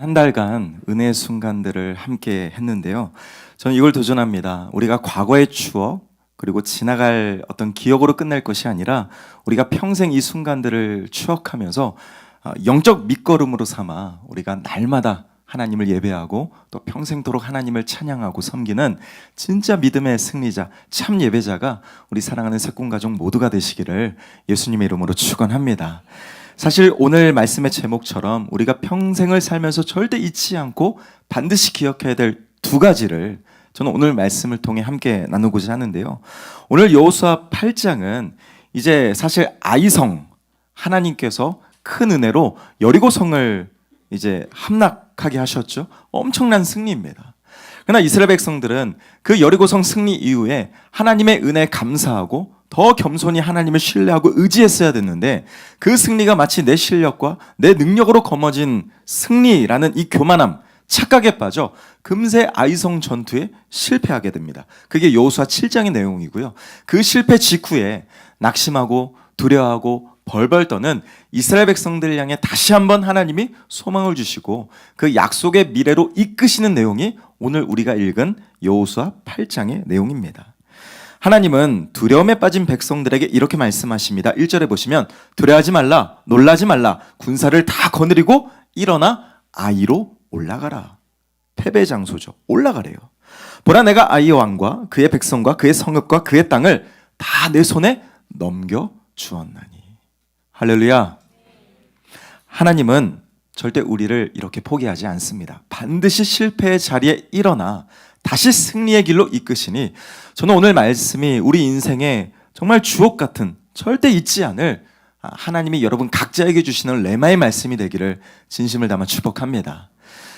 한 달간 은혜의 순간들을 함께 했는데요. 저는 이걸 도전합니다. 우리가 과거의 추억, 그리고 지나갈 어떤 기억으로 끝날 것이 아니라 우리가 평생 이 순간들을 추억하면서 영적 밑거름으로 삼아 우리가 날마다 하나님을 예배하고 또 평생도록 하나님을 찬양하고 섬기는 진짜 믿음의 승리자, 참 예배자가 우리 사랑하는 새꿈가족 모두가 되시기를 예수님의 이름으로 축원합니다. 사실 오늘 말씀의 제목처럼 우리가 평생을 살면서 절대 잊지 않고 반드시 기억해야 될 두 가지를 저는 오늘 말씀을 통해 함께 나누고자 하는데요. 오늘 여호수아 8장은 이제 사실 아이성, 하나님께서 큰 은혜로 여리고성을 이제 함락하게 하셨죠. 엄청난 승리입니다. 그러나 이스라엘 백성들은 그 여리고성 승리 이후에 하나님의 은혜에 감사하고 더 겸손히 하나님을 신뢰하고 의지했어야 됐는데, 그 승리가 마치 내 실력과 내 능력으로 거머쥔 승리라는 이 교만함, 착각에 빠져 금세 아이성 전투에 실패하게 됩니다. 그게 여호수아 7장의 내용이고요. 그 실패 직후에 낙심하고 두려워하고 벌벌 떠는 이스라엘 백성들을 향해 다시 한번 하나님이 소망을 주시고 그 약속의 미래로 이끄시는 내용이 오늘 우리가 읽은 여호수아 8장의 내용입니다. 하나님은 두려움에 빠진 백성들에게 이렇게 말씀하십니다. 1절에 보시면 두려워하지 말라, 놀라지 말라, 군사를 다 거느리고 일어나 아이로 올라가라. 패배 장소죠. 올라가래요. 보라, 내가 아이 왕과 그의 백성과 그의 성읍과 그의 땅을 다 내 손에 넘겨 주었나니. 할렐루야. 하나님은 절대 우리를 이렇게 포기하지 않습니다. 반드시 실패의 자리에 일어나 다시 승리의 길로 이끄시니, 저는 오늘 말씀이 우리 인생에 정말 주옥 같은, 절대 잊지 않을 하나님이 여러분 각자에게 주시는 레마의 말씀이 되기를 진심을 담아 축복합니다.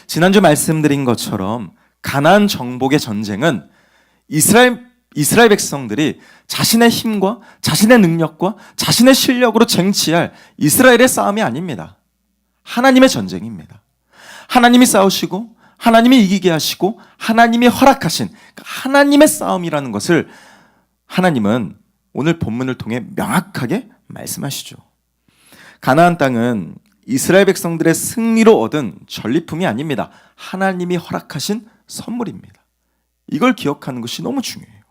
지난주 말씀드린 것처럼 가나안 정복의 전쟁은 이스라엘 백성들이 자신의 힘과 자신의 능력과 자신의 실력으로 쟁취할 이스라엘의 싸움이 아닙니다. 하나님의 전쟁입니다. 하나님이 싸우시고 하나님이 이기게 하시고 하나님이 허락하신 하나님의 싸움이라는 것을 하나님은 오늘 본문을 통해 명확하게 말씀하시죠. 가나안 땅은 이스라엘 백성들의 승리로 얻은 전리품이 아닙니다. 하나님이 허락하신 선물입니다. 이걸 기억하는 것이 너무 중요해요.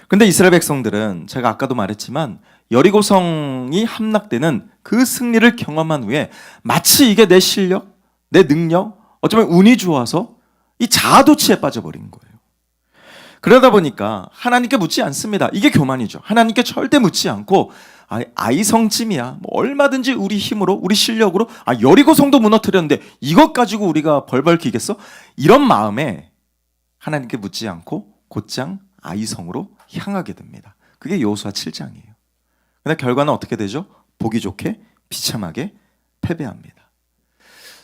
근데 이스라엘 백성들은 제가 아까도 말했지만 여리고성이 함락되는 그 승리를 경험한 후에 마치 이게 내 실력, 내 능력, 어쩌면 운이 좋아서 이 자아도취에 빠져버린 거예요. 그러다 보니까 하나님께 묻지 않습니다. 이게 교만이죠. 하나님께 절대 묻지 않고 아이성쯤이야, 뭐 얼마든지 우리 힘으로, 우리 실력으로, 여리고성도 무너뜨렸는데 이것 가지고 우리가 벌벌 기겠어? 이런 마음에 하나님께 묻지 않고 곧장 아이성으로 향하게 됩니다. 그게 여호수아 7장이에요. 근데 결과는 어떻게 되죠? 보기 좋게 비참하게 패배합니다.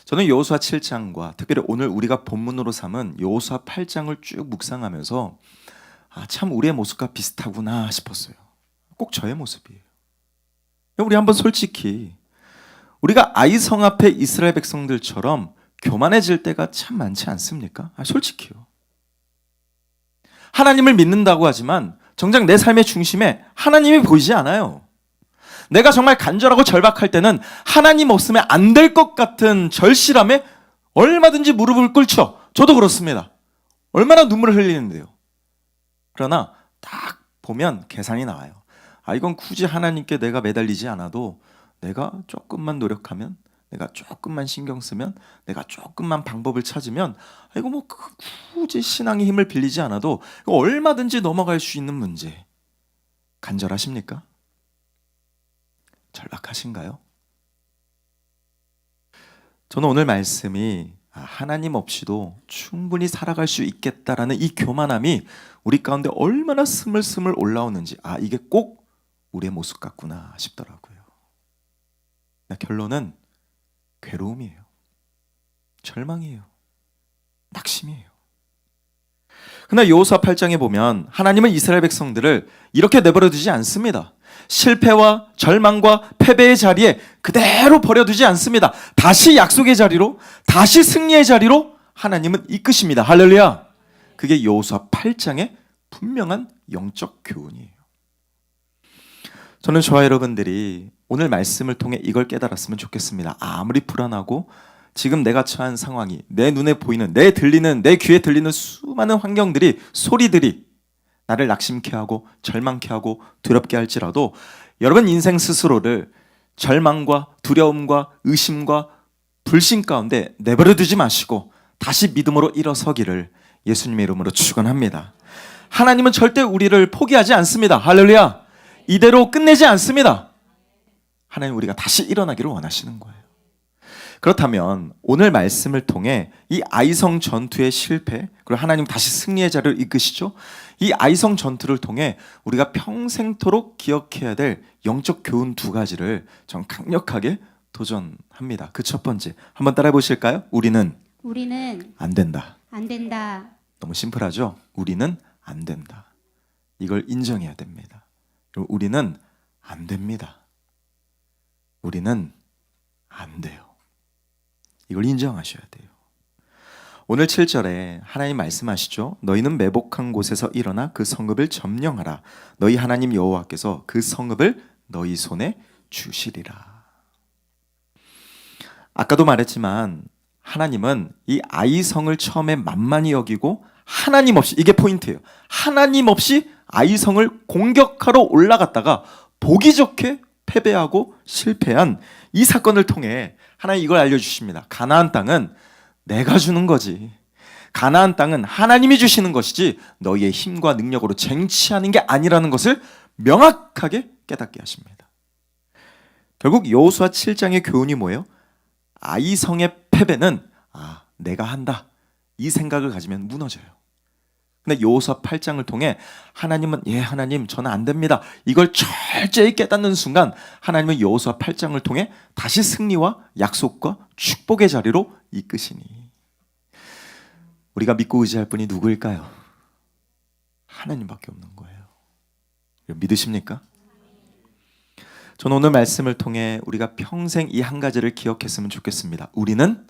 저는 여호수아 7장과 특별히 오늘 우리가 본문으로 삼은 여호수아 8장을 쭉 묵상하면서 참 우리의 모습과 비슷하구나 싶었어요. 꼭 저의 모습이에요. 우리 한번 솔직히 우리가 아이성 앞에 이스라엘 백성들처럼 교만해질 때가 참 많지 않습니까? 솔직히요. 하나님을 믿는다고 하지만 정작 내 삶의 중심에 하나님이 보이지 않아요. 내가 정말 간절하고 절박할 때는 하나님 없으면 안 될 것 같은 절실함에 얼마든지 무릎을 꿇죠. 저도 그렇습니다. 얼마나 눈물을 흘리는데요. 그러나 딱 보면 계산이 나와요. 이건 굳이 하나님께 내가 매달리지 않아도 내가 조금만 노력하면, 내가 조금만 신경 쓰면, 내가 조금만 방법을 찾으면 이거 뭐 굳이 신앙의 힘을 빌리지 않아도 이거 얼마든지 넘어갈 수 있는 문제. 간절하십니까? 절박하신가요? 저는 오늘 말씀이 하나님 없이도 충분히 살아갈 수 있겠다라는 이 교만함이 우리 가운데 얼마나 스물스물 올라오는지, 이게 꼭 우리의 모습 같구나 싶더라고요. 결론은 괴로움이에요. 절망이에요. 낙심이에요. 그러나 여호수아 8장에 보면 하나님은 이스라엘 백성들을 이렇게 내버려 두지 않습니다. 실패와 절망과 패배의 자리에 그대로 버려두지 않습니다. 다시 약속의 자리로, 다시 승리의 자리로 하나님은 이끄십니다. 할렐루야. 그게 여호수아 8장의 분명한 영적 교훈이에요. 저는 저와 여러분들이 오늘 말씀을 통해 이걸 깨달았으면 좋겠습니다. 아무리 불안하고 지금 내가 처한 상황이, 내 눈에 보이는, 내 들리는, 내 귀에 들리는 수많은 환경들이, 소리들이 나를 낙심케 하고 절망케 하고 두렵게 할지라도 여러분 인생 스스로를 절망과 두려움과 의심과 불신 가운데 내버려 두지 마시고 다시 믿음으로 일어서기를 예수님의 이름으로 축원합니다. 하나님은 절대 우리를 포기하지 않습니다. 할렐루야. 이대로 끝내지 않습니다. 하나님 우리가 다시 일어나기를 원하시는 거예요. 그렇다면 오늘 말씀을 통해 이 아이성 전투의 실패, 그리고 하나님 다시 승리의 자리를 이끄시죠. 이 아이성 전투를 통해 우리가 평생토록 기억해야 될 영적 교훈 두 가지를 전 강력하게 도전합니다. 그 첫 번째, 한번 따라해 보실까요? 우리는 안 된다. 안 된다. 너무 심플하죠? 우리는 안 된다. 이걸 인정해야 됩니다. 그리고 우리는 안 됩니다. 우리는 안 돼요. 이걸 인정하셔야 돼요. 오늘 7절에 하나님 말씀하시죠. 너희는 매복한 곳에서 일어나 그 성읍을 점령하라. 너희 하나님 여호와께서 그 성읍을 너희 손에 주시리라. 아까도 말했지만 하나님은 이 아이성을 처음에 만만히 여기고 하나님 없이, 이게 포인트예요. 하나님 없이 아이성을 공격하러 올라갔다가 보기 좋게 패배하고 실패한 이 사건을 통해 하나님 이걸 알려주십니다. 가나안 땅은 내가 주는 거지. 가나안 땅은 하나님이 주시는 것이지 너희의 힘과 능력으로 쟁취하는 게 아니라는 것을 명확하게 깨닫게 하십니다. 결국 여호수아 7장의 교훈이 뭐예요? 아이성의 패배는 내가 한다, 이 생각을 가지면 무너져요. 근데 여호수아 8장을 통해 하나님은 하나님 저는 안 됩니다, 이걸 철저히 깨닫는 순간 하나님은 여호수아 8장을 통해 다시 승리와 약속과 축복의 자리로 이끄시니, 우리가 믿고 의지할 분이 누구일까요? 하나님밖에 없는 거예요. 믿으십니까? 저는 오늘 말씀을 통해 우리가 평생 이 한 가지를 기억했으면 좋겠습니다. 우리는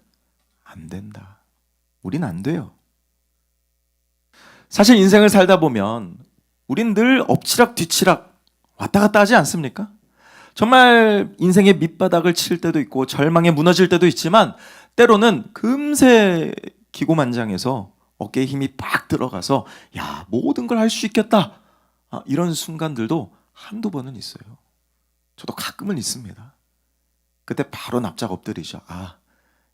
안 된다. 우리는 안 돼요. 사실 인생을 살다 보면 우린 늘 엎치락 뒤치락 왔다 갔다 하지 않습니까? 정말 인생의 밑바닥을 칠 때도 있고 절망에 무너질 때도 있지만 때로는 금세 기고만장해서 어깨에 힘이 팍 들어가서 모든 걸 할 수 있겠다, 이런 순간들도 한두 번은 있어요. 저도 가끔은 있습니다. 그때 바로 납작 엎드리죠.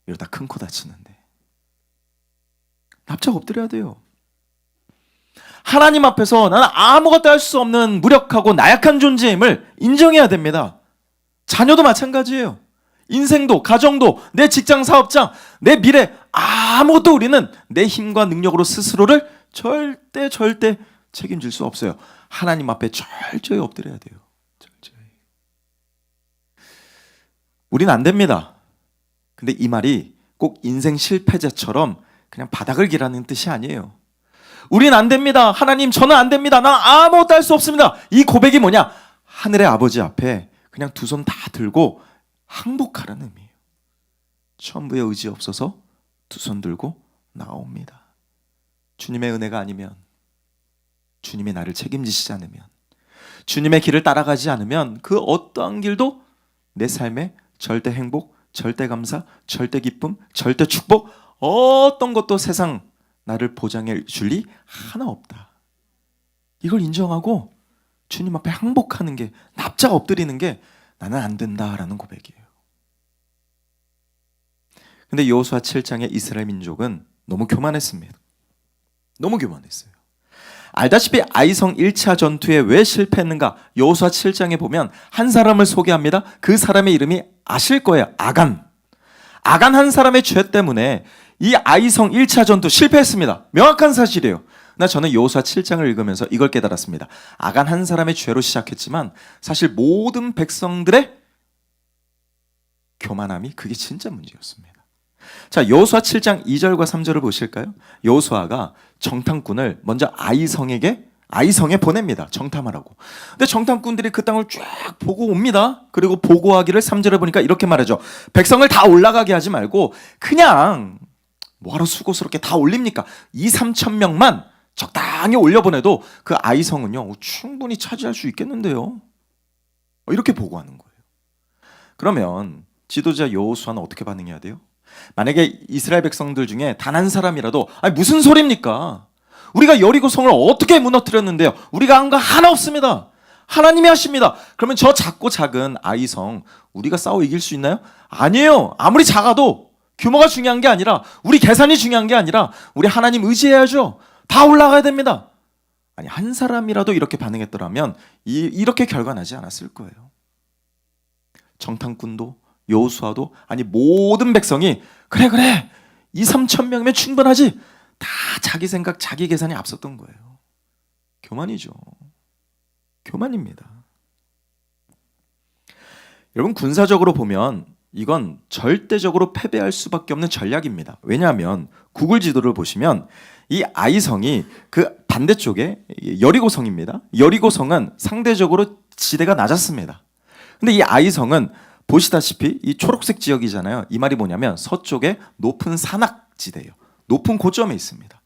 이러다 큰 코 다치는데. 납작 엎드려야 돼요. 하나님 앞에서 나는 아무것도 할 수 없는 무력하고 나약한 존재임을 인정해야 됩니다. 자녀도 마찬가지예요. 인생도, 가정도, 내 직장, 사업장, 내 미래, 아무것도 우리는 내 힘과 능력으로 스스로를 절대 책임질 수 없어요. 하나님 앞에 철저히 엎드려야 돼요. 철저히. 우린 안 됩니다. 근데 이 말이 꼭 인생 실패자처럼 그냥 바닥을 기라는 뜻이 아니에요. 우린 안 됩니다. 하나님 저는 안 됩니다. 난 아무것도 할 수 없습니다. 이 고백이 뭐냐? 하늘의 아버지 앞에 그냥 두 손 다 들고 항복하라는 의미예요. 천부의 의지 없어서 두 손 들고 나옵니다. 주님의 은혜가 아니면, 주님이 나를 책임지시지 않으면, 주님의 길을 따라가지 않으면 그 어떠한 길도 내 삶에 절대 행복, 절대 감사, 절대 기쁨, 절대 축복, 어떤 것도 세상 나를 보장해 줄 리 하나 없다. 이걸 인정하고 주님 앞에 항복하는 게, 납작 엎드리는 게 나는 안 된다라는 고백이에요. 근데 여호수아 7장의 이스라엘 민족은 너무 교만했습니다. 너무 교만했어요. 알다시피 아이성 1차 전투에 왜 실패했는가? 여호수아 7장에 보면 한 사람을 소개합니다. 그 사람의 이름이 아실 거예요. 아간 한 사람의 죄 때문에 이 아이성 1차 전투 실패했습니다. 명확한 사실이에요. 저는 여호수아 7장을 읽으면서 이걸 깨달았습니다. 아간 한 사람의 죄로 시작했지만 사실 모든 백성들의 교만함이 그게 진짜 문제였습니다. 자, 여호수아 7장 2절과 3절을 보실까요? 여호수아가 정탐꾼을 먼저 아이성에 보냅니다. 정탐하라고. 근데 정탐꾼들이 그 땅을 쫙 보고 옵니다. 그리고 보고하기를 3절에 보니까 이렇게 말하죠. 백성을 다 올라가게 하지 말고 그냥 뭐하러 수고스럽게 다 올립니까? 2-3천 명만 적당히 올려보내도 그 아이성은요 충분히 차지할 수 있겠는데요. 이렇게 보고하는 거예요. 그러면 지도자 여호수아는 어떻게 반응해야 돼요? 만약에 이스라엘 백성들 중에 단 한 사람이라도 아니 무슨 소리입니까? 우리가 여리고성을 어떻게 무너뜨렸는데요? 우리가 한 거 하나 없습니다. 하나님이 하십니다. 그러면 저 작고 작은 아이성 우리가 싸워 이길 수 있나요? 아니에요. 아무리 작아도 규모가 중요한 게 아니라 우리 계산이 중요한 게 아니라 우리 하나님 의지해야죠. 다 올라가야 됩니다. 아니 한 사람이라도 이렇게 반응했더라면 이렇게 결과 나지 않았을 거예요. 정탐꾼도 여호수아도 아니 모든 백성이 그래 2, 3천 명이면 충분하지. 다 자기 생각 자기 계산이 앞섰던 거예요. 교만이죠. 교만입니다. 여러분 군사적으로 보면 이건 절대적으로 패배할 수밖에 없는 전략입니다. 왜냐하면 구글 지도를 보시면 이 아이성이 그 반대쪽에 여리고성입니다. 여리고성은 상대적으로 지대가 낮았습니다. 근데 이 아이성은 보시다시피 이 초록색 지역이잖아요. 이 말이 뭐냐면 서쪽에 높은 산악지대예요. 높은 고점에 있습니다.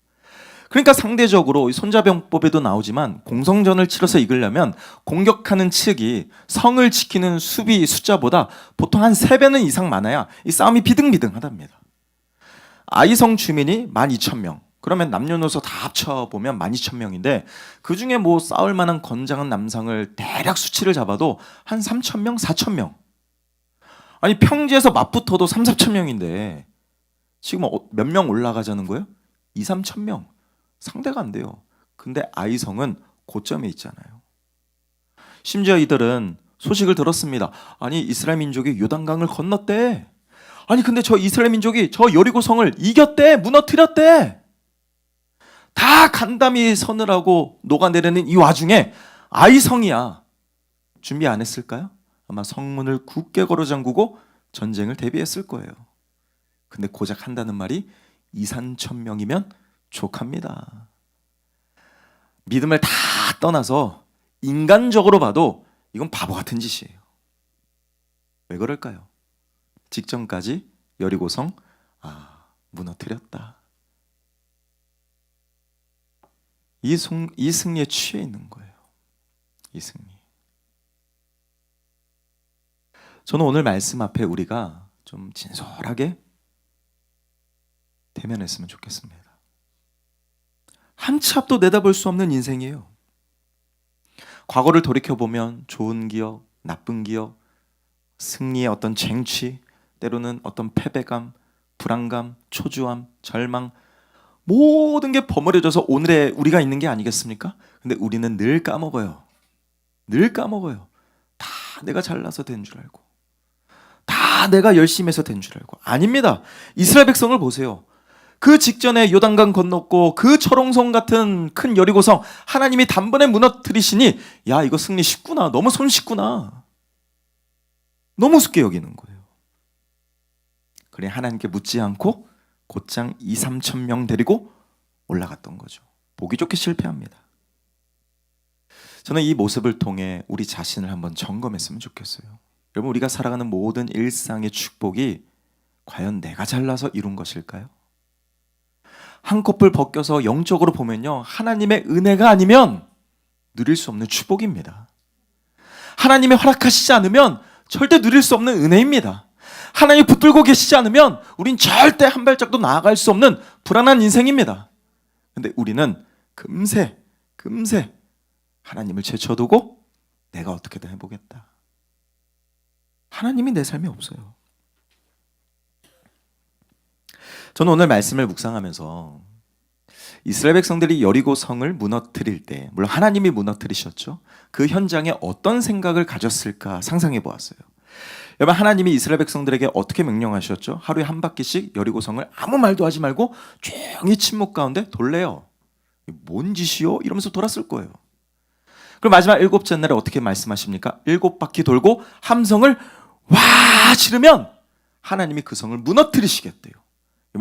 그러니까 상대적으로 손자병법에도 나오지만 공성전을 치러서 이기려면 공격하는 측이 성을 지키는 수비 숫자보다 보통 한 3배는 이상 많아야 이 싸움이 비등비등하답니다. 아이성 주민이 12,000명. 그러면 남녀노소 다 합쳐보면 12,000명인데 그중에 뭐 싸울 만한 건장한 남성을 대략 수치를 잡아도 한 3,000명, 4,000명. 아니 평지에서 맞붙어도 3, 4,000명인데 지금 몇 명 올라가자는 거예요? 2, 3,000명. 상대가 안 돼요. 근데 아이성은 고점에 있잖아요. 심지어 이들은 소식을 들었습니다. 아니 이스라엘 민족이 요단강을 건넜대. 아니 근데 저 이스라엘 민족이 저 여리고성을 이겼대. 무너뜨렸대. 다 간담이 서늘하고 녹아내리는 이 와중에 아이성이야. 준비 안 했을까요? 아마 성문을 굳게 걸어 잠그고 전쟁을 대비했을 거예요. 근데 고작 한다는 말이 2, 3천 명이면 족합니다. 믿음을 다 떠나서 인간적으로 봐도 이건 바보 같은 짓이에요. 왜 그럴까요? 직전까지 여리고성 무너뜨렸다. 이 승리에 취해 있는 거예요. 이 승리. 저는 오늘 말씀 앞에 우리가 좀 진솔하게 대면했으면 좋겠습니다. 한 치 앞도 내다볼 수 없는 인생이에요. 과거를 돌이켜보면 좋은 기억, 나쁜 기억, 승리의 어떤 쟁취, 때로는 어떤 패배감, 불안감, 초조함, 절망 모든 게 버무려져서 오늘의 우리가 있는 게 아니겠습니까? 근데 우리는 늘 까먹어요. 늘 까먹어요. 다 내가 잘나서 된 줄 알고 다 내가 열심히 해서 된 줄 알고 아닙니다. 이스라엘 백성을 보세요. 그 직전에 요단강 건넜고 그 철옹성 같은 큰 여리고성 하나님이 단번에 무너뜨리시니 야 이거 승리 쉽구나. 너무 손쉽구나. 너무 우습게 여기는 거예요. 그래 하나님께 묻지 않고 곧장 2, 3천 명 데리고 올라갔던 거죠. 보기 좋게 실패합니다. 저는 이 모습을 통해 우리 자신을 한번 점검했으면 좋겠어요. 여러분 우리가 살아가는 모든 일상의 축복이 과연 내가 잘나서 이룬 것일까요? 한꺼풀 벗겨서 영적으로 보면요 하나님의 은혜가 아니면 누릴 수 없는 축복입니다. 하나님이 허락하시지 않으면 절대 누릴 수 없는 은혜입니다. 하나님이 붙들고 계시지 않으면 우린 절대 한 발짝도 나아갈 수 없는 불안한 인생입니다. 근데 우리는 금세 하나님을 제쳐두고 내가 어떻게든 해보겠다. 하나님이 내 삶에 없어요. 저는 오늘 말씀을 묵상하면서 이스라엘 백성들이 여리고 성을 무너뜨릴 때 물론 하나님이 무너뜨리셨죠. 그 현장에 어떤 생각을 가졌을까 상상해 보았어요. 여러분 하나님이 이스라엘 백성들에게 어떻게 명령하셨죠? 하루에 한 바퀴씩 여리고 성을 아무 말도 하지 말고 조용히 침묵 가운데 돌래요. 뭔 짓이요? 이러면서 돌았을 거예요. 그럼 마지막 7째 날에 어떻게 말씀하십니까? 7바퀴 돌고 함성을 와 지르면 하나님이 그 성을 무너뜨리시겠대요.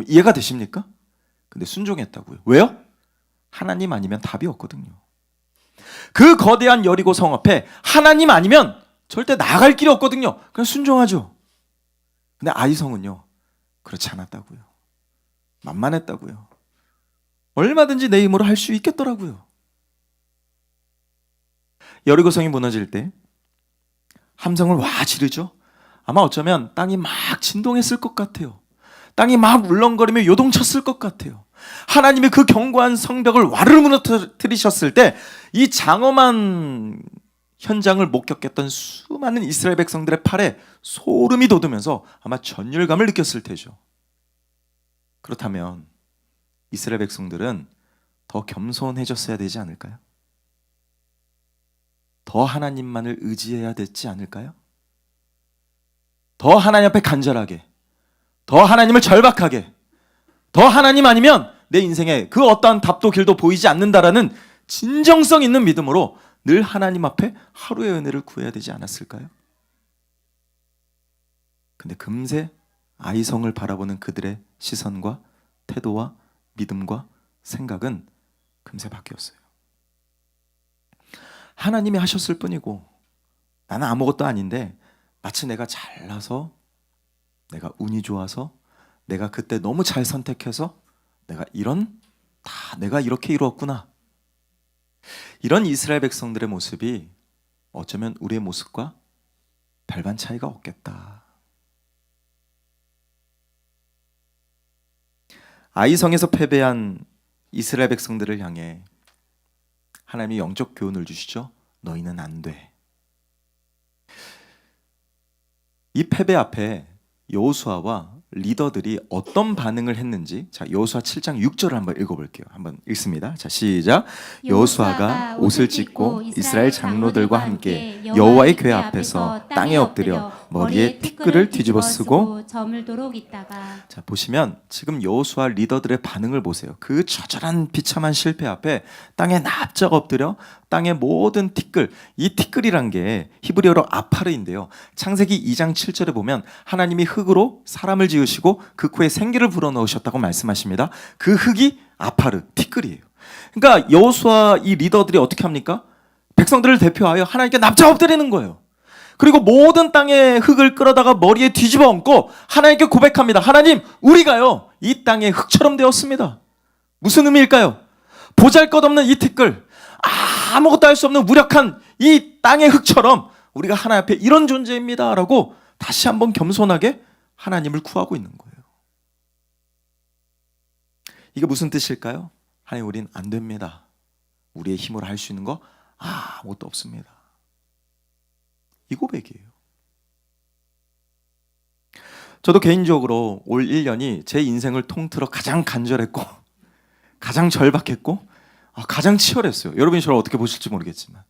이해가 되십니까? 근데 순종했다고요. 왜요? 하나님 아니면 답이 없거든요. 그 거대한 여리고 성 앞에 하나님 아니면 절대 나갈 길이 없거든요. 그냥 순종하죠. 근데 아이성은요 그렇지 않았다고요. 만만했다고요. 얼마든지 내 힘으로 할 수 있겠더라고요. 여리고 성이 무너질 때 함성을 와 지르죠. 아마 어쩌면 땅이 막 진동했을 것 같아요. 땅이 막 울렁거리며 요동쳤을 것 같아요. 하나님이 그 견고한 성벽을 와르르 무너뜨리셨을 때 이 장엄한 현장을 목격했던 수많은 이스라엘 백성들의 팔에 소름이 돋으면서 아마 전율감을 느꼈을 테죠. 그렇다면 이스라엘 백성들은 더 겸손해졌어야 되지 않을까요? 더 하나님만을 의지해야 되지 않을까요? 더 하나님 앞에 간절하게, 더 하나님을 절박하게, 더 하나님 아니면 내 인생에 그 어떠한 답도 길도 보이지 않는다라는 진정성 있는 믿음으로 늘 하나님 앞에 하루의 은혜를 구해야 되지 않았을까요? 근데 금세 아이성을 바라보는 그들의 시선과 태도와 믿음과 생각은 금세 바뀌었어요. 하나님이 하셨을 뿐이고 나는 아무것도 아닌데 마치 내가 잘나서, 내가 운이 좋아서, 내가 그때 너무 잘 선택해서 내가 이렇게 이루었구나. 이런 이스라엘 백성들의 모습이 어쩌면 우리의 모습과 별반 차이가 없겠다. 아이성에서 패배한 이스라엘 백성들을 향해 하나님이 영적 교훈을 주시죠. 너희는 안 돼. 이 패배 앞에 여호수아와 리더들이 어떤 반응을 했는지, 자, 여호수아 7장 6절을 한번 읽어볼게요. 한번 읽습니다. 자, 시작. 여호수아가 옷을 찢고 이스라엘 장로들과 함께 여호와의 궤 앞에서 땅에 엎드려 머리에 티끌을 뒤집어 쓰고 저물도록 있다가. 자, 보시면 지금 여호수아 리더들의 반응을 보세요. 그 처절한 비참한 실패 앞에 땅에 납작 엎드려 땅의 모든 티끌, 이 티끌이란 게 히브리어로 아파르인데요. 창세기 2장 7절에 보면 하나님이 흙으로 사람을 지으시고 그 코에 생기를 불어넣으셨다고 말씀하십니다. 그 흙이 아파르, 티끌이에요. 그러니까 여호수아 이 리더들이 어떻게 합니까? 백성들을 대표하여 하나님께 납작 엎드리는 거예요. 그리고 모든 땅의 흙을 끌어다가 머리에 뒤집어 얹고 하나님께 고백합니다. 하나님, 우리가요 이 땅의 흙처럼 되었습니다. 무슨 의미일까요? 보잘것없는 이 티끌, 아무것도 할 수 없는 무력한 이 땅의 흙처럼 우리가 하나님 앞에 이런 존재입니다 라고 다시 한번 겸손하게 하나님을 구하고 있는 거예요. 이게 무슨 뜻일까요? 하나님, 우린 안 됩니다. 우리의 힘으로 할 수 있는 거 아무것도 없습니다. 이 고백이에요. 저도 개인적으로 올 1년이 제 인생을 통틀어 가장 간절했고 가장 절박했고 가장 치열했어요. 여러분이 저를 어떻게 보실지 모르겠지만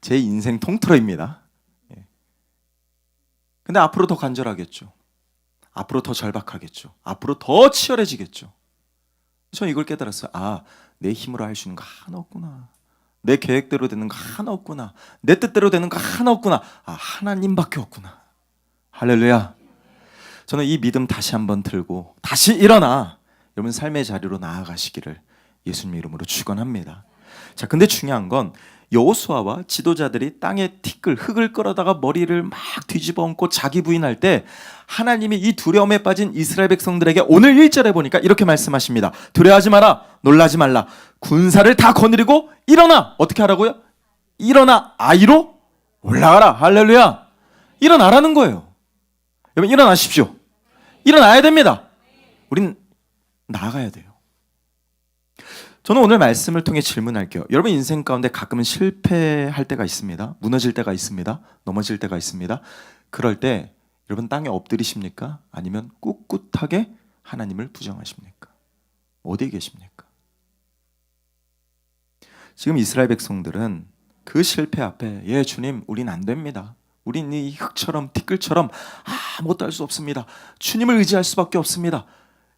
제 인생 통틀어입니다. 근데 앞으로 더 간절하겠죠. 앞으로 더 절박하겠죠. 앞으로 더 치열해지겠죠. 저는 이걸 깨달았어요. 내 힘으로 할 수 있는 거 하나 없구나. 내 계획대로 되는 거 하나 없구나. 내 뜻대로 되는 거 하나 없구나. 하나님밖에 없구나. 할렐루야. 저는 이 믿음 다시 한번 들고 다시 일어나 여러분 삶의 자리로 나아가시기를 예수님 이름으로 축원합니다. 자, 근데 중요한 건 여호수아와 지도자들이 땅에 티끌, 흙을 끌어다가 머리를 막 뒤집어 얹고 자기 부인할 때 하나님이 이 두려움에 빠진 이스라엘 백성들에게 오늘 1절에 보니까 이렇게 말씀하십니다. 두려워하지 마라, 놀라지 말라. 군사를 다 거느리고 일어나. 어떻게 하라고요? 일어나 아이로 올라가라. 할렐루야. 일어나라는 거예요. 여러분 일어나십시오. 일어나야 됩니다. 우린 나아가야 돼요. 저는 오늘 말씀을 통해 질문할게요. 여러분 인생 가운데 가끔은 실패할 때가 있습니다. 무너질 때가 있습니다. 넘어질 때가 있습니다. 그럴 때 여러분 땅에 엎드리십니까? 아니면 꿋꿋하게 하나님을 부정하십니까? 어디에 계십니까? 지금 이스라엘 백성들은 그 실패 앞에 주님 우린 안 됩니다. 우린 이 흙처럼 티끌처럼 아무것도 할 수 없습니다. 주님을 의지할 수밖에 없습니다.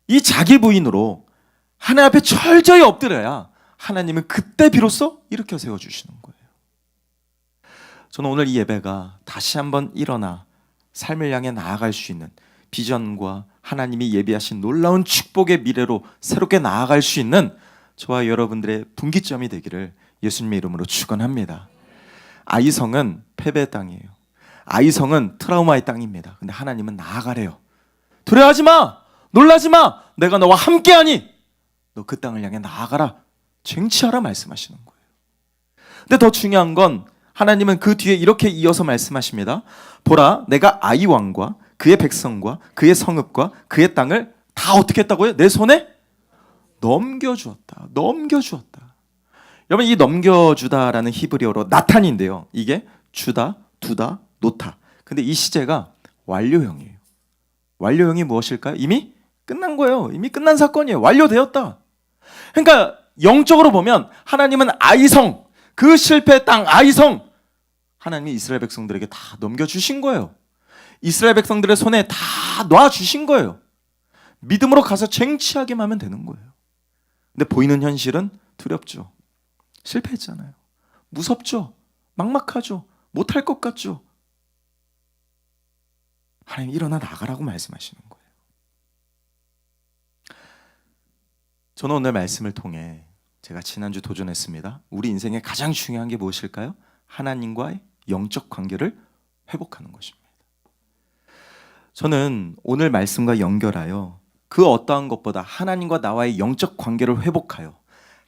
이 자기 부인으로 하나님 앞에 철저히 엎드려야 하나님은 그때 비로소 일으켜 세워주시는 거예요. 저는 오늘 이 예배가 다시 한번 일어나 삶을 향해 나아갈 수 있는 비전과 하나님이 예비하신 놀라운 축복의 미래로 새롭게 나아갈 수 있는 저와 여러분들의 분기점이 되기를 예수님의 이름으로 축원합니다. 아이성은 패배의 땅이에요. 아이성은 트라우마의 땅입니다. 근데 하나님은 나아가래요. 두려워하지 마, 놀라지 마, 내가 너와 함께하니 너 그 땅을 향해 나아가라, 쟁취하라 말씀하시는 거예요. 근데 더 중요한 건 하나님은 그 뒤에 이렇게 이어서 말씀하십니다. 보라, 내가 아이 왕과 그의 백성과 그의 성읍과 그의 땅을 다 어떻게 했다고요? 내 손에 넘겨주었다. 넘겨주었다. 여러분, 이 넘겨주다라는 히브리어로 나탄인데요. 이게 주다, 두다, 놓다. 근데 이 시제가 완료형이에요. 완료형이 무엇일까요? 이미 끝난 거예요. 이미 끝난 사건이에요. 완료되었다. 그러니까 영적으로 보면 하나님은 아이성, 그 실패의 땅 아이성, 하나님이 이스라엘 백성들에게 다 넘겨주신 거예요. 이스라엘 백성들의 손에 다 놔주신 거예요. 믿음으로 가서 쟁취하기만 하면 되는 거예요. 근데 보이는 현실은 두렵죠. 실패했잖아요. 무섭죠. 막막하죠. 못할 것 같죠. 하나님 일어나 나가라고 말씀하시는 거예요. 저는 오늘 말씀을 통해 제가 지난주 도전했습니다. 우리 인생에 가장 중요한 게 무엇일까요? 하나님과의 영적 관계를 회복하는 것입니다. 저는 오늘 말씀과 연결하여 그 어떠한 것보다 하나님과 나와의 영적 관계를 회복하여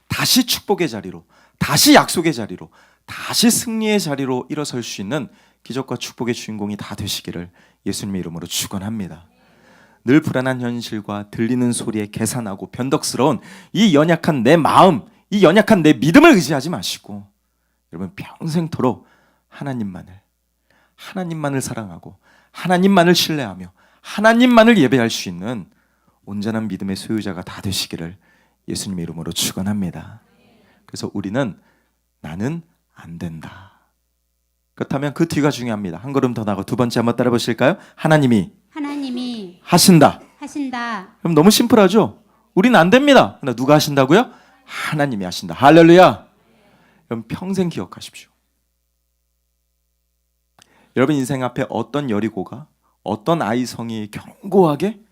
다시 축복의 자리로, 다시 약속의 자리로, 다시 승리의 자리로 일어설 수 있는 기적과 축복의 주인공이 다 되시기를 예수님의 이름으로 축원합니다. 늘 불안한 현실과 들리는 소리에 계산하고 변덕스러운 이 연약한 내 마음, 이 연약한 내 믿음을 의지하지 마시고 여러분 평생토록 하나님만을 사랑하고 하나님만을 신뢰하며 하나님만을 예배할 수 있는 온전한 믿음의 소유자가 다 되시기를 예수님의 이름으로 축원합니다. 그래서 우리는 나는 안 된다. 그렇다면 그 뒤가 중요합니다. 한 걸음 더 나가 두 번째 한번 따라 보실까요? 하나님이 하신다. 그럼 너무 심플하죠? 우리는 안 됩니다. 그러나 누가 하신다고요? 하나님이 하신다. 할렐루야. 그럼 평생 기억하십시오. 여러분 인생 앞에 어떤 여리고가, 어떤 아이성이 견고하게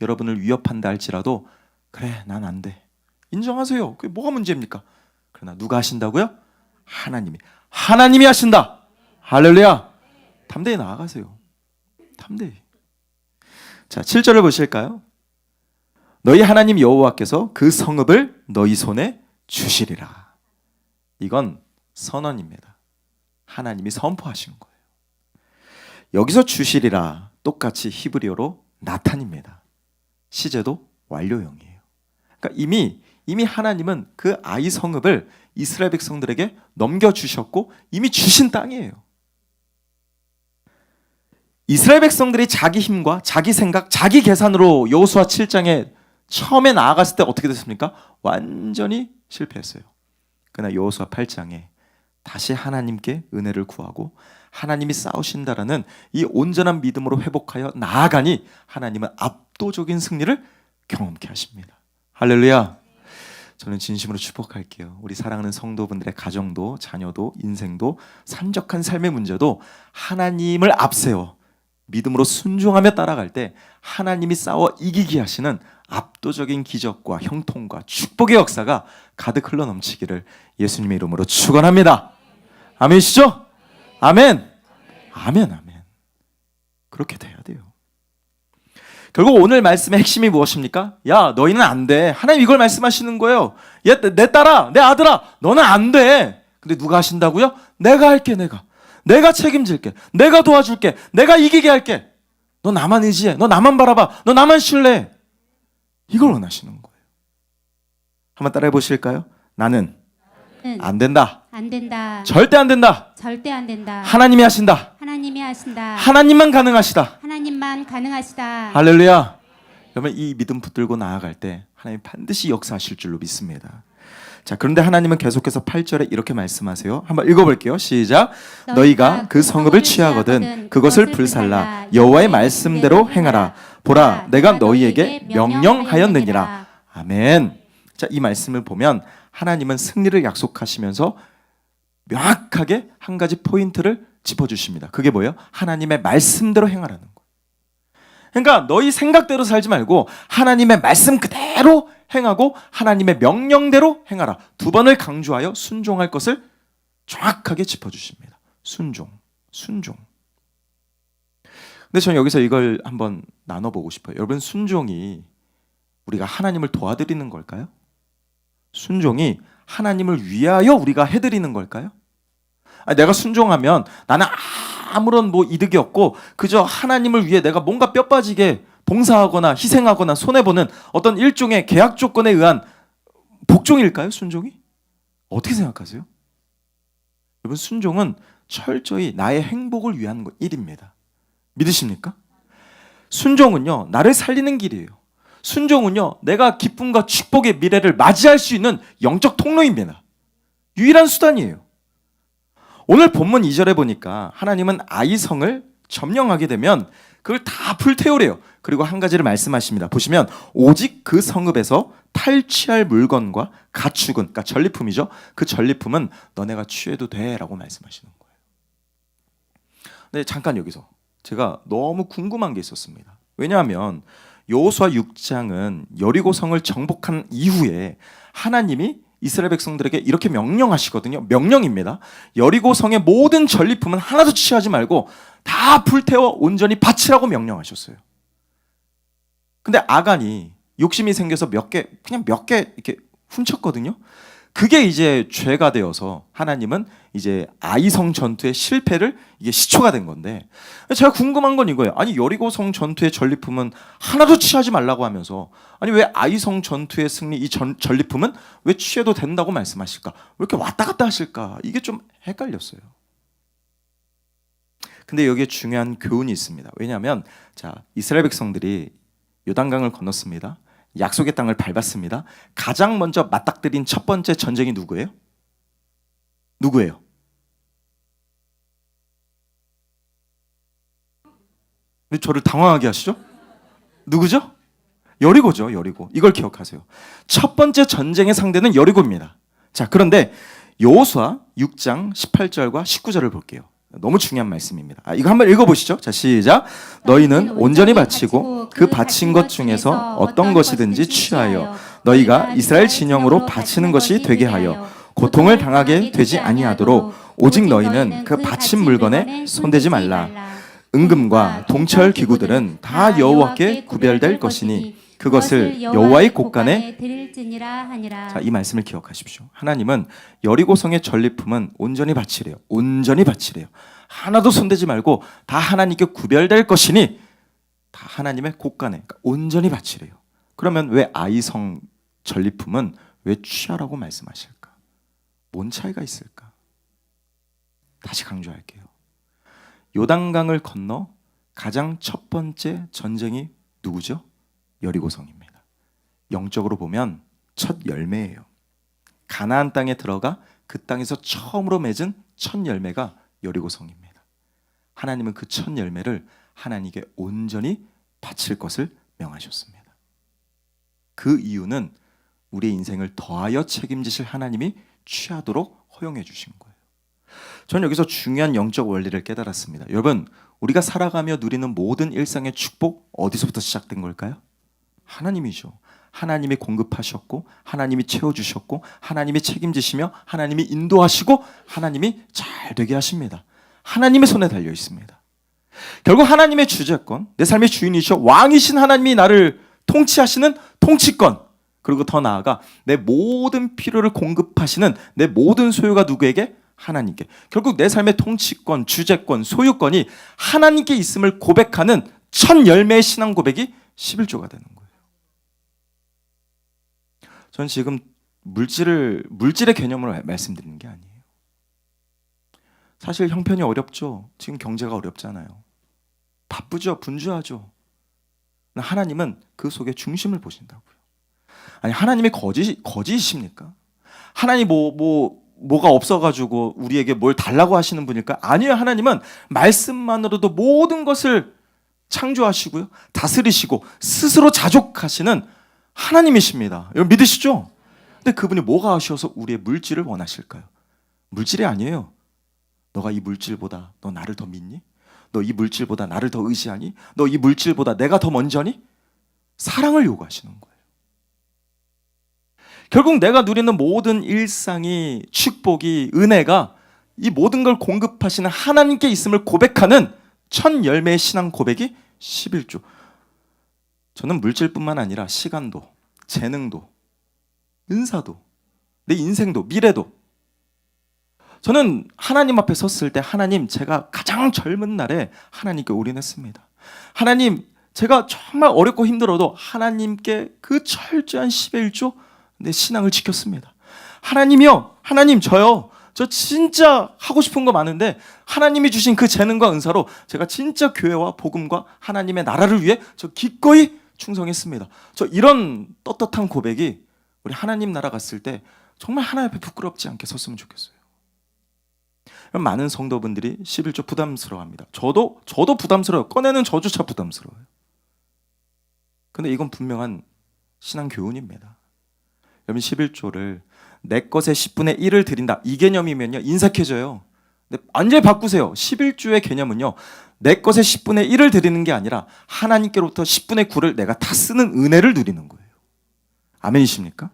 여러분을 위협한다 할지라도 그래 난 안 돼. 인정하세요. 그게 뭐가 문제입니까? 그러나 누가 하신다고요? 하나님이 하신다. 할렐루야. 담대히 나아가세요. 담대히. 자, 7절을 보실까요? 너희 하나님 여호와께서 그 성읍을 너희 손에 주시리라. 이건 선언입니다. 하나님이 선포하신 거예요. 여기서 주시리라 똑같이 히브리어로 나탄입니다. 시제도 완료형이에요. 그러니까 이미 하나님은 그 아이 성읍을 이스라엘 백성들에게 넘겨주셨고 이미 주신 땅이에요. 이스라엘 백성들이 자기 힘과 자기 생각, 자기 계산으로 여호수아 7장에 처음에 나아갔을 때 어떻게 됐습니까? 완전히 실패했어요. 그러나 여호수아 8장에 다시 하나님께 은혜를 구하고 하나님이 싸우신다라는 이 온전한 믿음으로 회복하여 나아가니 하나님은 압도적인 승리를 경험케 하십니다. 할렐루야. 저는 진심으로 축복할게요. 우리 사랑하는 성도분들의 가정도 자녀도 인생도 산적한 삶의 문제도 하나님을 앞세워 믿음으로 순종하며 따라갈 때 하나님이 싸워 이기게 하시는 압도적인 기적과 형통과 축복의 역사가 가득 흘러 넘치기를 예수님의 이름으로 축원합니다. 아멘이시죠? 아멘. 아멘. 아멘. 그렇게 돼야 돼요. 결국 오늘 말씀의 핵심이 무엇입니까? 야, 너희는 안 돼. 하나님 이걸 말씀하시는 거예요. 야, 내 딸아, 내 아들아, 너는 안 돼. 근데 누가 하신다고요? 내가 할게, 내가 책임질게. 내가 도와줄게. 내가 이기게 할게. 너 나만 의지해. 너 나만 바라봐. 너 나만 신뢰해. 이걸 원하시는 거예요. 한번 따라해 보실까요? 나는 안 된다. 절대 안 된다. 하나님이 하신다. 하나님만 가능하시다. 할렐루야. 여러분 이 믿음 붙들고 나아갈 때 하나님 반드시 역사하실 줄로 믿습니다. 자, 그런데 하나님은 계속해서 8절에 이렇게 말씀하세요. 한번 읽어볼게요. 시작. 너희가 그 성읍을 취하거든 그것을 불살라 여호와의 말씀대로 행하라. 보라, 내가 너희에게 명령하였느니라. 아멘. 자, 이 말씀을 보면 하나님은 승리를 약속하시면서 명확하게 한 가지 포인트를 짚어주십니다. 그게 뭐예요? 하나님의 말씀대로 행하라는 거예요. 그러니까 너희 생각대로 살지 말고 하나님의 말씀 그대로 행하고 하나님의 명령대로 행하라. 두 번을 강조하여 순종할 것을 정확하게 짚어주십니다. 순종. 근데 저는 여기서 이걸 한번 나눠보고 싶어요. 여러분 순종이 우리가 하나님을 도와드리는 걸까요? 순종이 하나님을 위하여 우리가 해드리는 걸까요? 내가 순종하면 나는 아무런 뭐 이득이 없고 그저 하나님을 위해 내가 뭔가 뼈 빠지게 봉사하거나 희생하거나 손해보는 어떤 일종의 계약 조건에 의한 복종일까요? 순종이? 어떻게 생각하세요? 여러분, 순종은 철저히 나의 행복을 위한 일입니다. 믿으십니까? 순종은요, 나를 살리는 길이에요. 순종은요, 내가 기쁨과 축복의 미래를 맞이할 수 있는 영적 통로입니다. 유일한 수단이에요. 오늘 본문 2절에 보니까 하나님은 아이성을 점령하게 되면 그걸 다 불태우래요. 그리고 한 가지를 말씀하십니다. 보시면 오직 그 성읍에서 탈취할 물건과 가축은, 그러니까 전리품이죠. 그 전리품은 너네가 취해도 돼라고 말씀하시는 거예요. 네, 잠깐 여기서 제가 너무 궁금한 게 있었습니다. 왜냐하면 여호수아 6장은 여리고성을 정복한 이후에 하나님이 이스라엘 백성들에게 이렇게 명령하시거든요. 명령입니다. 여리고성의 모든 전리품은 하나도 취하지 말고 다 불태워 온전히 바치라고 명령하셨어요. 근데 아간이 욕심이 생겨서 그냥 몇 개 이렇게 훔쳤거든요. 그게 이제 죄가 되어서 하나님은 이제 아이성 전투의 실패를 이게 시초가 된 건데, 제가 궁금한 건 이거예요. 아니, 여리고성 전투의 전리품은 하나도 취하지 말라고 하면서 아니 왜 아이성 전투의 승리 이 전리품은 왜 취해도 된다고 말씀하실까? 왜 이렇게 왔다 갔다 하실까? 이게 좀 헷갈렸어요. 근데 여기에 중요한 교훈이 있습니다. 왜냐하면 자, 이스라엘 백성들이 요단강을 건넜습니다. 약속의 땅을 밟았습니다. 가장 먼저 맞닥뜨린 첫 번째 전쟁이 누구예요? 누구예요? 왜 저를 당황하게 하시죠? 누구죠? 여리고죠, 여리고. 이걸 기억하세요. 첫 번째 전쟁의 상대는 여리고입니다. 자, 그런데 여호수아 6장 18절과 19절을 볼게요. 너무 중요한 말씀입니다. 이거 한번 읽어보시죠. 자, 시작. 너희는 온전히 바치고 그 바친 것 중에서 어떤 것이든지 취하여 너희가 이스라엘 진영으로 바치는 것이 되게 하여 고통을 당하게 되지 아니하도록 오직 너희는 그 바친 물건에 손대지 말라. 은금과 동철 기구들은 다 여호와께 구별될 것이니 그것을 여호와의 곳간에 드릴지니라 하니라. 자, 이 말씀을 기억하십시오. 하나님은 여리고성의 전리품은 온전히 바치래요. 온전히 바치래요. 하나도 손대지 말고 다 하나님께 구별될 것이니 다 하나님의 곳간에, 그러니까 온전히 바치래요. 그러면 왜 아이성 전리품은 왜 취하라고 말씀하실까? 뭔 차이가 있을까? 다시 강조할게요. 요단강을 건너 가장 첫 번째 전쟁이 누구죠? 여리고성입니다. 영적으로 보면 첫 열매예요. 가나안 땅에 들어가 그 땅에서 처음으로 맺은 첫 열매가 여리고성입니다. 하나님은 그 첫 열매를 하나님께 온전히 바칠 것을 명하셨습니다. 그 이유는 우리의 인생을 더하여 책임지실 하나님이 취하도록 허용해 주신 거예요. 저는 여기서 중요한 영적 원리를 깨달았습니다. 여러분, 우리가 살아가며 누리는 모든 일상의 축복 어디서부터 시작된 걸까요? 하나님이죠. 하나님이 공급하셨고 하나님이 채워주셨고 하나님이 책임지시며 하나님이 인도하시고 하나님이 잘 되게 하십니다. 하나님의 손에 달려 있습니다. 결국 하나님의 주재권, 내 삶의 주인이시여 왕이신 하나님이 나를 통치하시는 통치권, 그리고 더 나아가 내 모든 필요를 공급하시는 내 모든 소유가 누구에게? 하나님께. 결국 내 삶의 통치권, 주재권, 소유권이 하나님께 있음을 고백하는 첫 열매의 신앙 고백이 11조가 되는 거예요. 전 지금 물질의 개념으로 말씀드리는 게 아니에요. 사실 형편이 어렵죠. 지금 경제가 어렵잖아요. 바쁘죠. 분주하죠. 하나님은 그 속에 중심을 보신다고요. 아니, 하나님이 거짓이십니까? 하나님 뭐가 없어가지고 우리에게 뭘 달라고 하시는 분일까? 아니에요. 하나님은 말씀만으로도 모든 것을 창조하시고요, 다스리시고 스스로 자족하시는 하나님이십니다. 여러분 믿으시죠? 근데 그분이 뭐가 아쉬워서 우리의 물질을 원하실까요? 물질이 아니에요. 너가 이 물질보다 너 나를 더 믿니? 너 이 물질보다 나를 더 의지하니? 너 이 물질보다 내가 더 먼저니? 사랑을 요구하시는 거예요. 결국 내가 누리는 모든 일상이, 축복이, 은혜가 이 모든 걸 공급하시는 하나님께 있음을 고백하는 첫 열매의 신앙 고백이 11조. 저는 물질뿐만 아니라 시간도, 재능도, 은사도, 내 인생도, 미래도 저는 하나님 앞에 섰을 때 하나님, 제가 가장 젊은 날에 하나님께 올인했습니다. 하나님, 제가 정말 어렵고 힘들어도 하나님께 그 철저한 10의 1조 내 신앙을 지켰습니다. 하나님이요, 하나님 저 진짜 하고 싶은 거 많은데 하나님이 주신 그 재능과 은사로 제가 진짜 교회와 복음과 하나님의 나라를 위해 저 기꺼이 충성했습니다. 저 이런 떳떳한 고백이 우리 하나님 나라 갔을 때 정말 하나님 앞에 부끄럽지 않게 섰으면 좋겠어요. 많은 성도분들이 11조 부담스러워합니다. 저도 부담스러워요. 꺼내는 저조차 부담스러워요. 근데 이건 분명한 신앙 교훈입니다. 여러분, 11조를 내 것의 10분의 1을 드린다, 이 개념이면요 인색해져요. 근데 완전히 바꾸세요. 11조의 개념은요, 내 것의 10분의 1을 드리는 게 아니라 하나님께로부터 10분의 9를 내가 다 쓰는 은혜를 누리는 거예요. 아멘이십니까?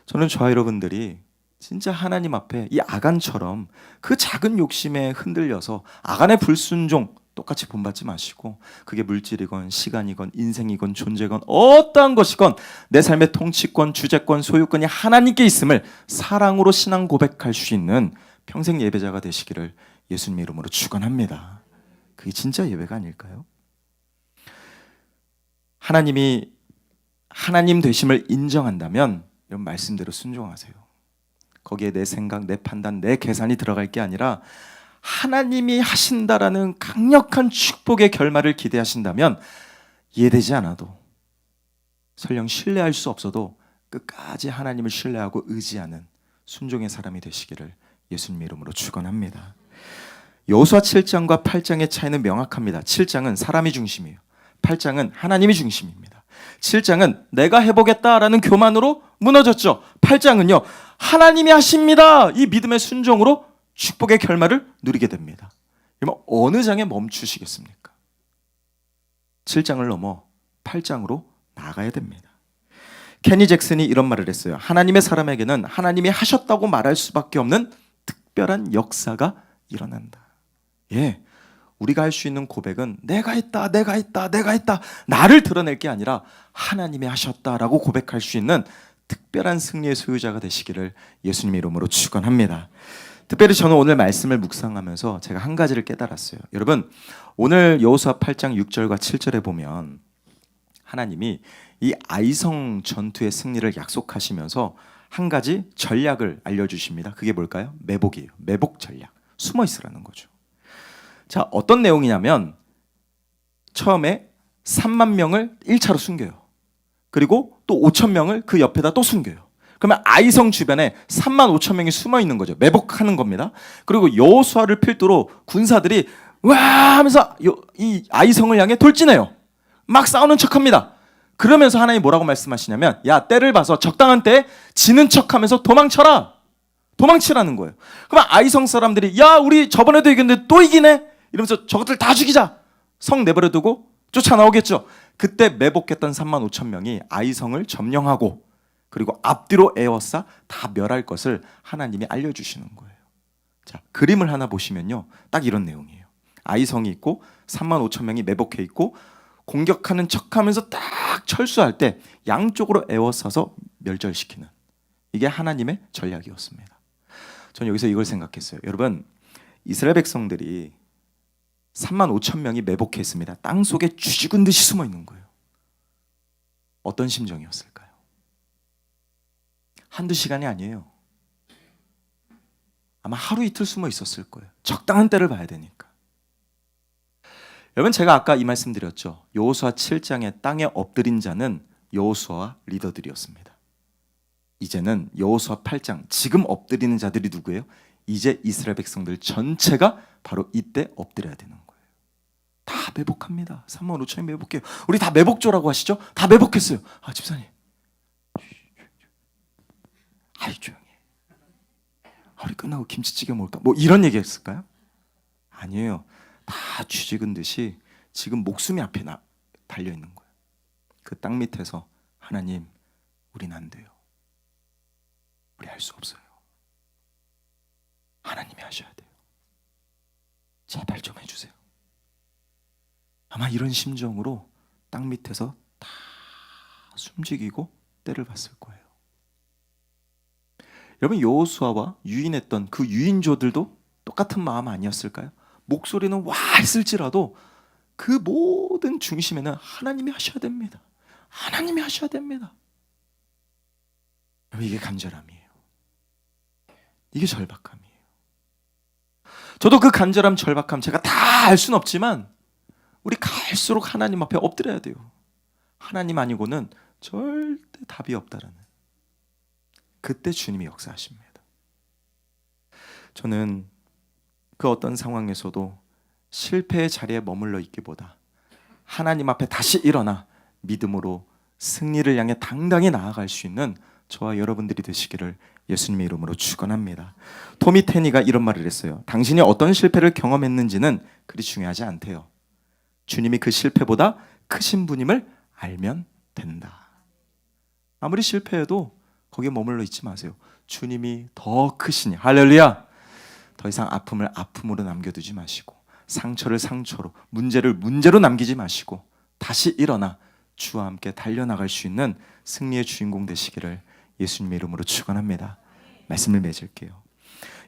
저는 저와 여러분들이 진짜 하나님 앞에 이 아간처럼 그 작은 욕심에 흔들려서 아간의 불순종 똑같이 본받지 마시고, 그게 물질이건 시간이건 인생이건 존재건 어떠한 것이건 내 삶의 통치권, 주재권, 소유권이 하나님께 있음을 사랑으로 신앙 고백할 수 있는 평생 예배자가 되시기를 예수님의 이름으로 축원합니다. 그게 진짜 예배가 아닐까요? 하나님이 하나님 되심을 인정한다면 이런 말씀대로 순종하세요. 거기에 내 생각, 내 판단, 내 계산이 들어갈 게 아니라 하나님이 하신다라는 강력한 축복의 결말을 기대하신다면 이해되지 않아도, 설령 신뢰할 수 없어도 끝까지 하나님을 신뢰하고 의지하는 순종의 사람이 되시기를 예수님의 이름으로 축원합니다. 여호수아 7장과 8장의 차이는 명확합니다. 7장은 사람이 중심이에요. 8장은 하나님이 중심입니다. 7장은 내가 해보겠다라는 교만으로 무너졌죠. 8장은요, 하나님이 하십니다, 이 믿음의 순종으로 축복의 결말을 누리게 됩니다. 그러면 어느 장에 멈추시겠습니까? 7장을 넘어 8장으로 나가야 됩니다. 케니 잭슨이 이런 말을 했어요. 하나님의 사람에게는 하나님이 하셨다고 말할 수밖에 없는 특별한 역사가 일어난다. 예, 우리가 할 수 있는 고백은 내가 했다, 나를 드러낼 게 아니라 하나님이 하셨다라고 고백할 수 있는 특별한 승리의 소유자가 되시기를 예수님의 이름으로 축원합니다. 특별히 저는 오늘 말씀을 묵상하면서 제가 한 가지를 깨달았어요. 여러분, 오늘 여호수아 8장 6절과 7절에 보면 하나님이 이 아이성 전투의 승리를 약속하시면서 한 가지 전략을 알려주십니다. 그게 뭘까요? 매복이에요. 매복 전략. 숨어 있으라는 거죠. 자, 어떤 내용이냐면 처음에 3만 명을 1차로 숨겨요. 그리고 또 5천 명을 그 옆에다 또 숨겨요. 그러면 아이성 주변에 3만 5천 명이 숨어 있는 거죠. 매복하는 겁니다. 그리고 여호수아를 필두로 군사들이 와 하면서 이 아이성을 향해 돌진해요. 막 싸우는 척합니다. 그러면서 하나님이 뭐라고 말씀하시냐면, 야, 때를 봐서 적당한 때에 지는 척하면서 도망치라는 거예요. 그러면 아이성 사람들이 야, 우리 저번에도 이겼는데 또 이기네 이러면서 저것들 다 죽이자, 성 내버려 두고 쫓아나오겠죠. 그때 매복했던 3만 5천 명이 아이성을 점령하고 그리고 앞뒤로 에워싸 다 멸할 것을 하나님이 알려주시는 거예요. 자, 그림을 하나 보시면요, 딱 이런 내용이에요. 아이성이 있고 3만 5천 명이 매복해 있고 공격하는 척하면서 딱 철수할 때 양쪽으로 에워싸서 멸절시키는, 이게 하나님의 전략이었습니다. 저는 여기서 이걸 생각했어요. 여러분, 이스라엘 백성들이 3만 5천 명이 매복했습니다. 땅 속에 쥐죽은 듯이 숨어 있는 거예요. 어떤 심정이었을까요? 한두 시간이 아니에요. 아마 하루 이틀 숨어 있었을 거예요. 적당한 때를 봐야 되니까. 여러분, 제가 아까 이 말씀 드렸죠. 여호수아 7장에 땅에 엎드린 자는 여호수아와 리더들이었습니다. 이제는 여호수아 8장, 지금 엎드리는 자들이 누구예요? 이제 이스라엘 백성들 전체가 바로 이때 엎드려야 되는 거예요. 다 매복합니다. 3만 5천이 매복해요. 우리 다 매복조라고 하시죠? 다 매복했어요. 아, 집사님, 아이 조용히 해. 우리 끝나고 김치찌개 먹을까? 뭐 이런 얘기 했을까요? 아니에요. 다 쥐죽은 듯이 지금 목숨이 앞에 달려 있는 거예요. 그 땅 밑에서 하나님, 우린 안 돼요. 우리 할 수 없어요. 하나님이 하셔야 돼요. 제발 좀 해주세요. 아마 이런 심정으로 땅 밑에서 다 숨지기고 때를 봤을 거예요. 여러분, 여호수아와 유인했던 그 유인조들도 똑같은 마음 아니었을까요? 목소리는 와 했을지라도 그 모든 중심에는 하나님이 하셔야 됩니다. 하나님이 하셔야 됩니다. 이게 간절함이에요. 이게 절박함이에요. 저도 그 간절함, 절박함 제가 다 알 수는 없지만 우리 갈수록 하나님 앞에 엎드려야 돼요. 하나님 아니고는 절대 답이 없다라는, 그때 주님이 역사하십니다. 저는 그 어떤 상황에서도 실패의 자리에 머물러 있기보다 하나님 앞에 다시 일어나 믿음으로 승리를 향해 당당히 나아갈 수 있는 저와 여러분들이 되시기를 예수님의 이름으로 축원합니다. 토미 테니가 이런 말을 했어요. 당신이 어떤 실패를 경험했는지는 그리 중요하지 않대요. 주님이 그 실패보다 크신 분임을 알면 된다. 아무리 실패해도 거기에 머물러 있지 마세요. 주님이 더 크시니, 할렐루야. 더 이상 아픔을 아픔으로 남겨두지 마시고, 상처를 상처로, 문제를 문제로 남기지 마시고 다시 일어나 주와 함께 달려나갈 수 있는 승리의 주인공 되시기를 예수님의 이름으로 축원합니다. 말씀을 맺을게요.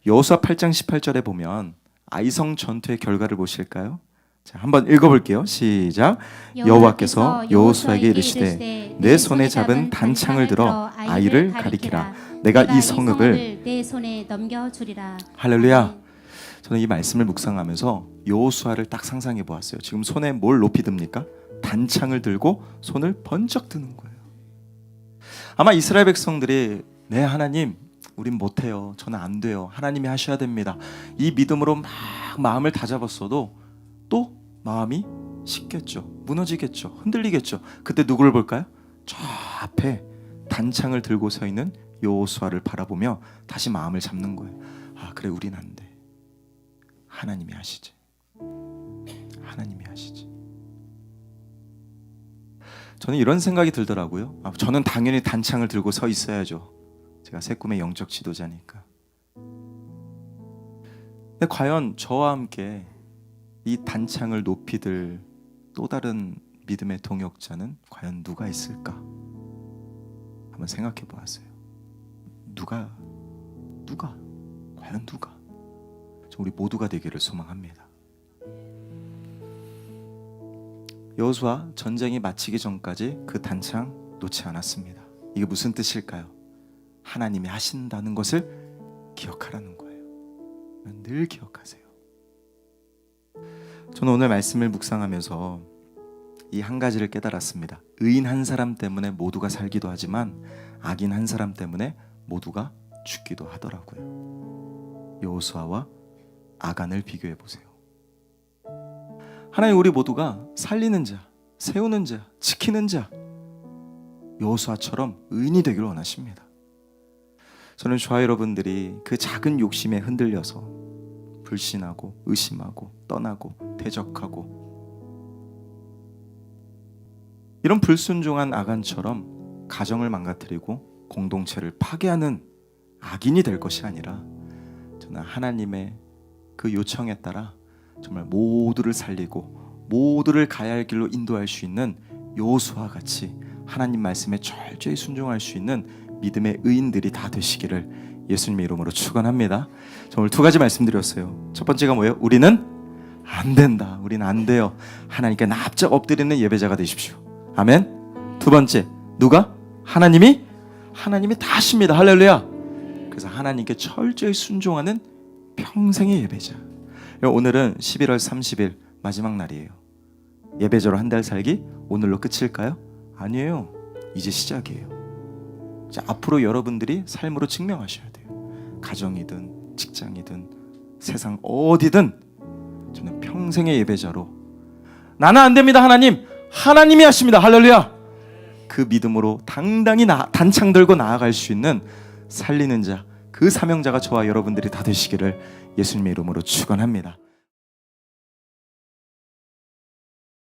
여호수아 8장 18절에 보면 아이성 전투의 결과를 보실까요? 자, 한번 읽어볼게요. 시작. 여호와께서 여호수아에게 이르시되 내 손에 잡은 단창을 들어 아이를 가리키라. 내가 이 성읍을 내 손에 넘겨주리라. 할렐루야. 저는 이 말씀을 묵상하면서 여호수아를 딱 상상해 보았어요. 지금 손에 뭘 높이 듭니까? 단창을 들고 손을 번쩍 드는 거예요. 아마 이스라엘 백성들이 네 하나님 우린 못해요. 저는 안 돼요. 하나님이 하셔야 됩니다. 이 믿음으로 막 마음을 다잡았어도 또 마음이 식겠죠. 무너지겠죠. 흔들리겠죠. 그때 누구를 볼까요? 저 앞에 단창을 들고 서 있는 여호수아를 바라보며 다시 마음을 잡는 거예요. 아 그래 우린 안 돼. 하나님이 하시지. 하나님이 하시지. 저는 이런 생각이 들더라고요. 저는 당연히 단창을 들고 서 있어야죠. 제가 새 꿈의 영적 지도자니까. 근데 과연 저와 함께 이 단창을 높이 들 또 다른 믿음의 동역자는 과연 누가 있을까? 한번 생각해 보았어요. 누가? 과연 누가? 우리 모두가 되기를 소망합니다. 여호수아 전쟁이 마치기 전까지 그 단창 놓지 않았습니다. 이게 무슨 뜻일까요? 하나님이 하신다는 것을 기억하라는 거예요. 늘 기억하세요. 저는 오늘 말씀을 묵상하면서 이 한 가지를 깨달았습니다. 의인 한 사람 때문에 모두가 살기도 하지만 악인 한 사람 때문에 모두가 죽기도 하더라고요. 여호수아와 아간을 비교해 보세요. 하나님 우리 모두가 살리는 자, 세우는 자, 지키는 자, 여호수아처럼 의인이 되기를 원하십니다. 저는 저와 여러분들이 그 작은 욕심에 흔들려서 불신하고 의심하고 떠나고 대적하고 이런 불순종한 아간처럼 가정을 망가뜨리고 공동체를 파괴하는 악인이 될 것이 아니라 저는 하나님의 그 요청에 따라 정말 모두를 살리고 모두를 가야 할 길로 인도할 수 있는 여호수아 같이 하나님 말씀에 철저히 순종할 수 있는 믿음의 의인들이 다 되시기를 예수님의 이름으로 축원합니다. 저 오늘 두 가지 말씀드렸어요. 첫 번째가 뭐예요? 우리는 안 된다. 우리는 안 돼요. 하나님께 납작 엎드리는 예배자가 되십시오. 아멘. 두 번째, 누가? 하나님이 다 하십니다. 할렐루야. 그래서 하나님께 철저히 순종하는 평생의 예배자. 오늘은 11월 30일 마지막 날이에요. 예배자로 한 달 살기 오늘로 끝일까요? 아니에요. 이제 시작이에요. 자, 앞으로 여러분들이 삶으로 증명하셔야 돼요. 가정이든 직장이든 세상 어디든 저는 평생의 예배자로 나는 안 됩니다. 하나님이 하십니다. 할렐루야. 그 믿음으로 당당히 단창 들고 나아갈 수 있는 살리는 자, 그 사명자가 저와 여러분들이 다 되시기를 예수님의 이름으로 축원합니다.